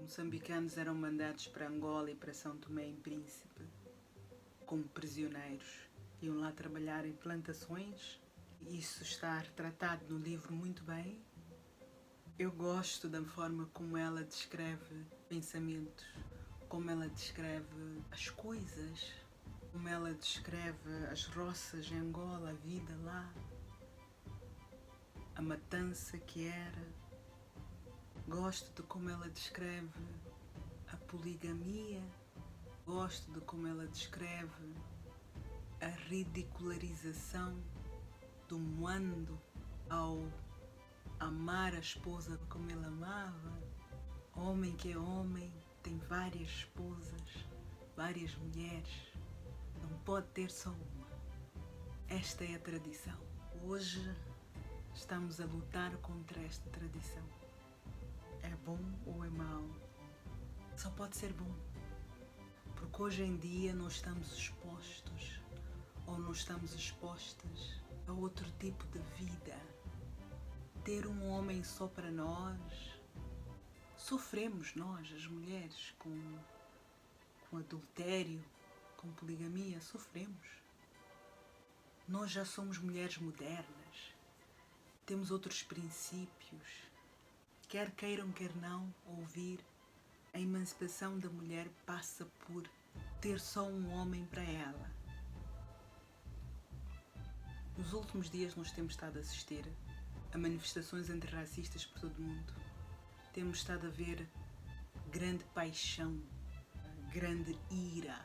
Moçambicanos eram mandados para Angola e para São Tomé e Príncipe como prisioneiros. Iam lá trabalhar em plantações. Isso está retratado no livro muito bem. Eu gosto da forma como ela descreve pensamentos, como ela descreve as coisas, como ela descreve as roças em Angola, a vida lá, a matança que era. Gosto de como ela descreve a poligamia. Gosto de como ela descreve a ridicularização do mundo ao amar a esposa como ele amava. Homem que é homem tem várias esposas, várias mulheres. Não pode ter só uma. Esta é a tradição. Hoje estamos a lutar contra esta tradição. É bom ou é mau? Só pode ser bom. Porque hoje em dia não estamos expostos ou não estamos expostas a outro tipo de vida. Ter um homem só para nós. Sofremos nós, as mulheres, com adultério, com poligamia, sofremos. Nós já somos mulheres modernas, temos outros princípios. Quer queiram, quer não ouvir, a emancipação da mulher passa por ter só um homem para ela. Nos últimos dias nós temos estado a assistir a manifestações antirracistas por todo o mundo. Temos estado a ver grande paixão, grande ira,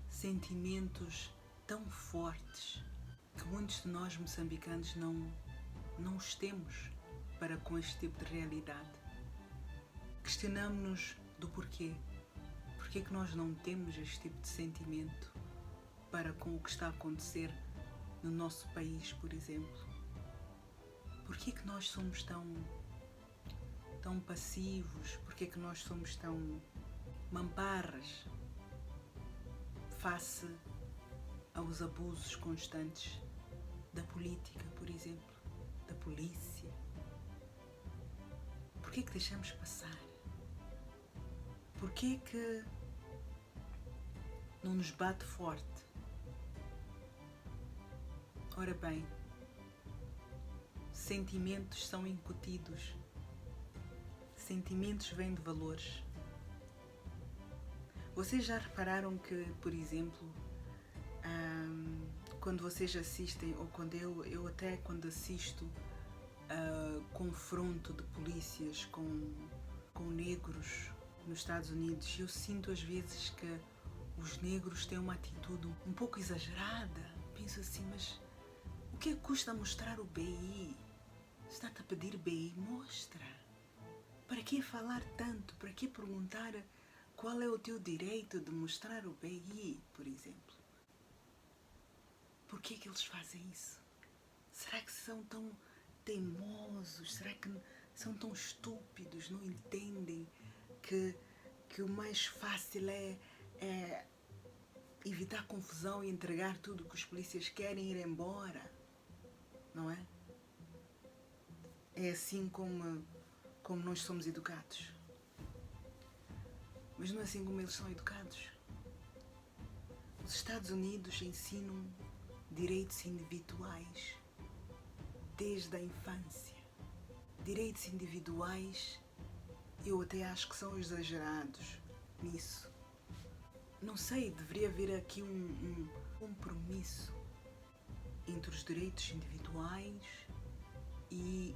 sentimentos tão fortes que muitos de nós moçambicanos não os temos para com este tipo de realidade. Questionamos-nos do porquê. Porquê que nós não temos este tipo de sentimento para com o que está a acontecer no nosso país, por exemplo? Porquê que nós somos tão passivos? Porquê que nós somos tão mamparras face aos abusos constantes da política, por exemplo, da polícia? Porquê que deixamos passar? Porquê que não nos bate forte? Ora bem, sentimentos são incutidos. Sentimentos vêm de valores. Vocês já repararam que, por exemplo, quando vocês assistem, ou quando eu até quando assisto confronto de polícias com negros nos Estados Unidos, eu sinto às vezes que os negros têm uma atitude um pouco exagerada. Penso assim, mas o que custa mostrar o BI? Está-te a pedir BI? Mostra. Para que falar tanto? Para que perguntar qual é o teu direito de mostrar o BI, por exemplo? Por que eles fazem isso? Será que são tão teimosos? Será que são tão estúpidos? Não entendem que o mais fácil é evitar confusão e entregar tudo o que os polícias querem e ir embora? Não é? É assim como nós somos educados. Mas não é assim como eles são educados. Os Estados Unidos ensinam direitos individuais desde a infância. Direitos individuais, eu até acho que são exagerados nisso. Não sei, deveria haver aqui um compromisso entre os direitos individuais e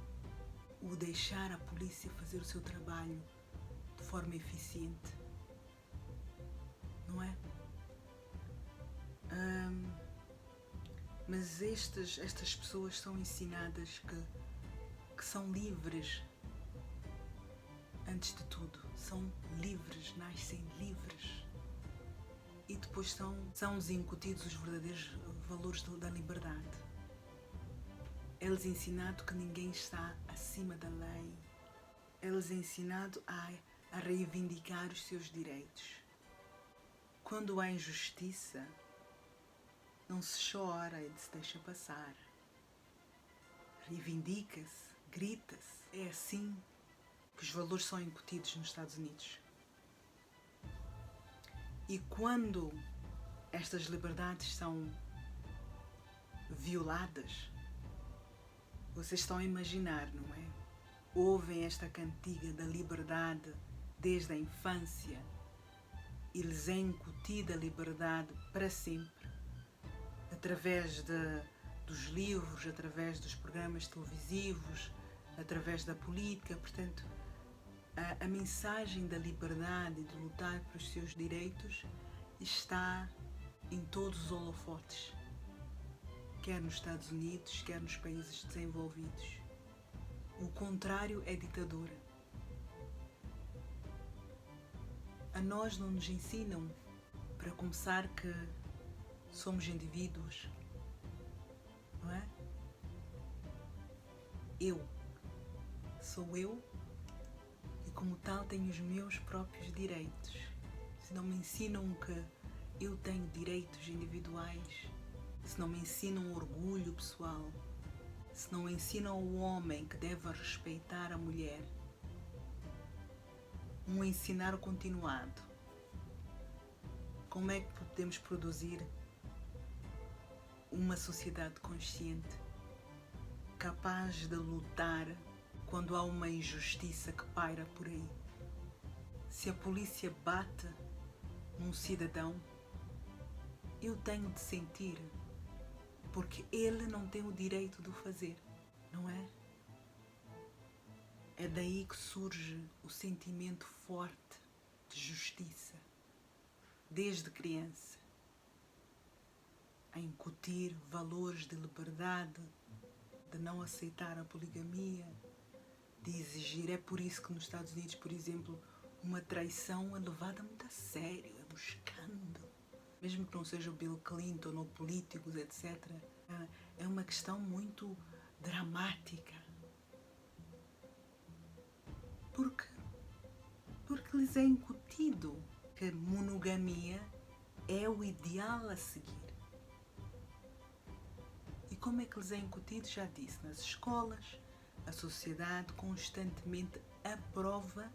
o deixar a polícia fazer o seu trabalho de forma eficiente. Não é? Mas estas pessoas são ensinadas que são livres. Antes de tudo, são livres, nascem livres. E depois são-lhes incutidos os verdadeiros valores da liberdade. É-lhes ensinado que ninguém está acima da lei. É-lhes ensinado a reivindicar os seus direitos. Quando há injustiça, não se chora e se deixa passar. Reivindica-se, grita-se. É assim que os valores são incutidos nos Estados Unidos. E quando estas liberdades são violadas, vocês estão a imaginar, não é? Ouvem esta cantiga da liberdade desde a infância e lhes é incutida a liberdade para sempre, através dos livros, através dos programas televisivos, através da política. Portanto, a mensagem da liberdade e de lutar pelos seus direitos está em todos os holofotes, quer nos Estados Unidos, quer nos países desenvolvidos. O contrário é ditadura. A nós não nos ensinam, para começar, que somos indivíduos, não é? Eu sou eu e, como tal, tenho os meus próprios direitos. Se não me ensinam que eu tenho direitos individuais, se não me ensinam orgulho pessoal, se não ensinam ao homem que deve respeitar a mulher, um ensinar continuado, como é que podemos produzir uma sociedade consciente, capaz de lutar quando há uma injustiça que paira por aí? Se a polícia bate num cidadão, eu tenho de sentir, porque ele não tem o direito de o fazer, não é? É daí que surge o sentimento forte de justiça, desde criança, a incutir valores de liberdade, de não aceitar a poligamia, de exigir. É por isso que nos Estados Unidos, por exemplo, uma traição é levada muito a sério, é um escândalo. Mesmo que não seja o Bill Clinton ou políticos, etc. É uma questão muito dramática. Porque lhes é incutido que monogamia é o ideal a seguir. E como é que lhes é incutido? Já disse, nas escolas, a sociedade constantemente aprova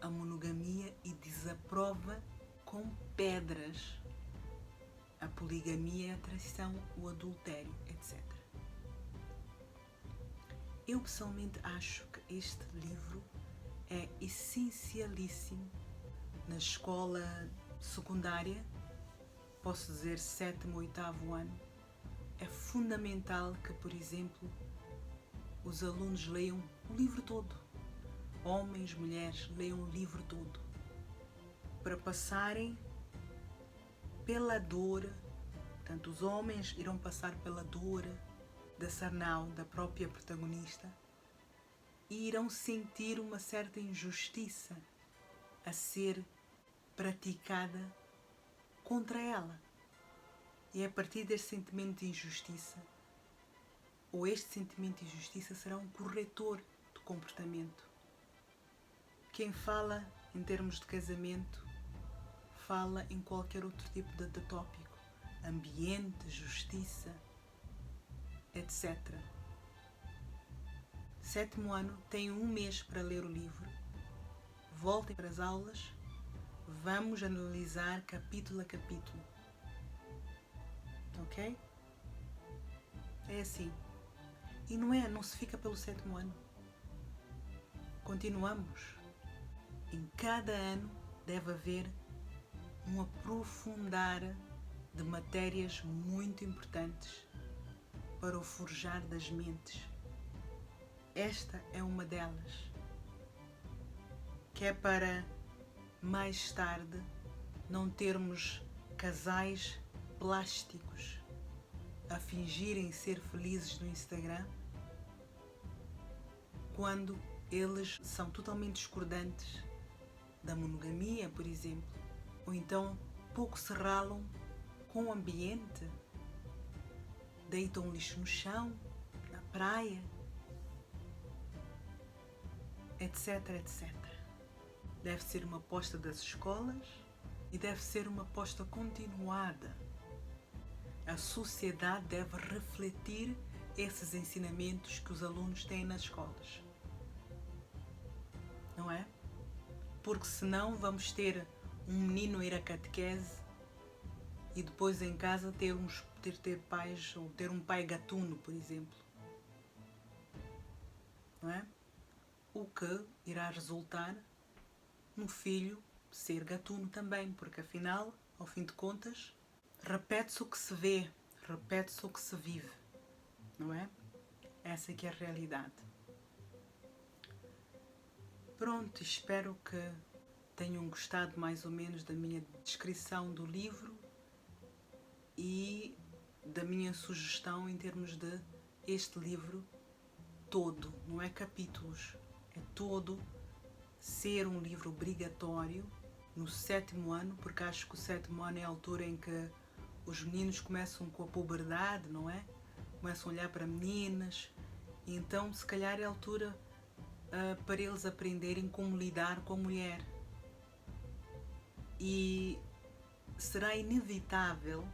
a monogamia e desaprova com pedras a poligamia, a traição, o adultério, etc. Eu pessoalmente acho que este livro é essencialíssimo na escola secundária, posso dizer 7º, 8º ano. É fundamental que, por exemplo, os alunos leiam o livro todo. Homens, mulheres, leiam o livro todo, para passarem pela dor. Portanto, os homens irão passar pela dor da Sarnau, da própria protagonista, e irão sentir uma certa injustiça a ser praticada contra ela. E é a partir deste sentimento de injustiça, ou este sentimento de injustiça será um corretor do comportamento. Quem fala em termos de casamento, fala em qualquer outro tipo de tópico, ambiente, justiça, etc. 7º ano, tem 1 mês para ler o livro. Voltem para as aulas, vamos analisar capítulo a capítulo. Ok? É assim. E não se fica pelo 7º ano. Continuamos. Em cada ano deve haver um aprofundar de matérias muito importantes para o forjar das mentes. Esta é uma delas, que é para mais tarde não termos casais plásticos a fingirem ser felizes no Instagram, quando eles são totalmente discordantes da monogamia, por exemplo, ou então pouco se ralam com o ambiente, deitam lixo no chão, na praia, etc, etc. Deve ser uma aposta das escolas e deve ser uma aposta continuada. A sociedade deve refletir esses ensinamentos que os alunos têm nas escolas. Não é? Porque senão vamos ter um menino ir à catequese e depois em casa ter pais, ou ter um pai gatuno, por exemplo. Não é? O que irá resultar no filho ser gatuno também, porque afinal, ao fim de contas, repete-se o que se vê, repete-se o que se vive, não é? Essa que é a realidade. Pronto, espero que tenham gostado mais ou menos da minha descrição do livro e da minha sugestão em termos de este livro todo, não é capítulos, é todo ser um livro obrigatório no 7º ano, porque acho que o 7º ano é a altura em que os meninos começam com a puberdade, não é? Começam a olhar para meninas, e então se calhar é a altura para eles aprenderem como lidar com a mulher. E será inevitável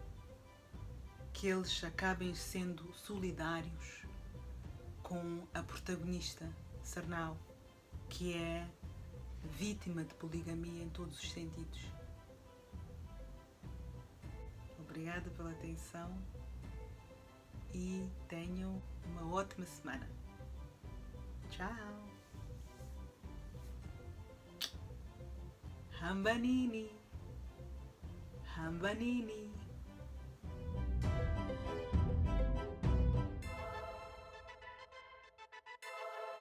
que eles acabem sendo solidários com a protagonista, Sarnau, que é vítima de poligamia em todos os sentidos. Obrigada pela atenção e tenham uma ótima semana. Tchau! Hambanini, Hambanini.